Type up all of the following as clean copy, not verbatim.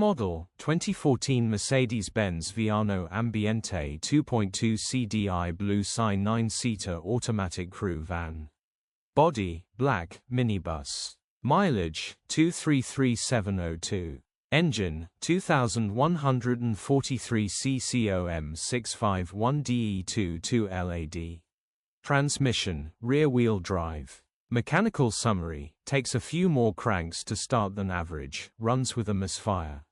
Model, 2014 Mercedes-Benz Viano Ambiente 2.2 Cdi blue sign 9-seater automatic crew van. Body, black, minibus. Mileage, 233,702. Engine, 2143 CCM 651DE22 LAD. Transmission, rear-wheel drive. Mechanical summary, takes a few more cranks to start than average, runs with a misfire.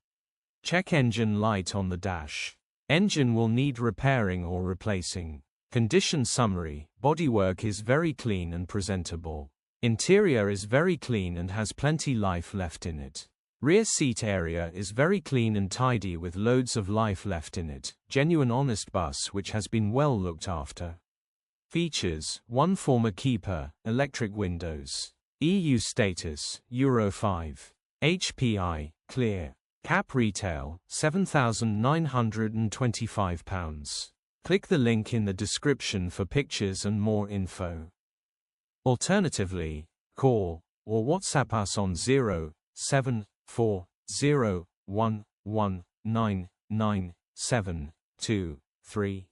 Check engine light on the dash. Engine will need repairing or replacing. Condition summary, bodywork is very clean and presentable. Interior is very clean and has plenty life left in it. Rear seat area is very clean and tidy with loads of life left in it. Genuine honest bus which has been well looked after. Features, 1 former keeper, electric windows. EU status, Euro 5. HPI, clear. Cap retail, £7,925. Click the link in the description for pictures and more info. Alternatively, call or WhatsApp us on 07401199723.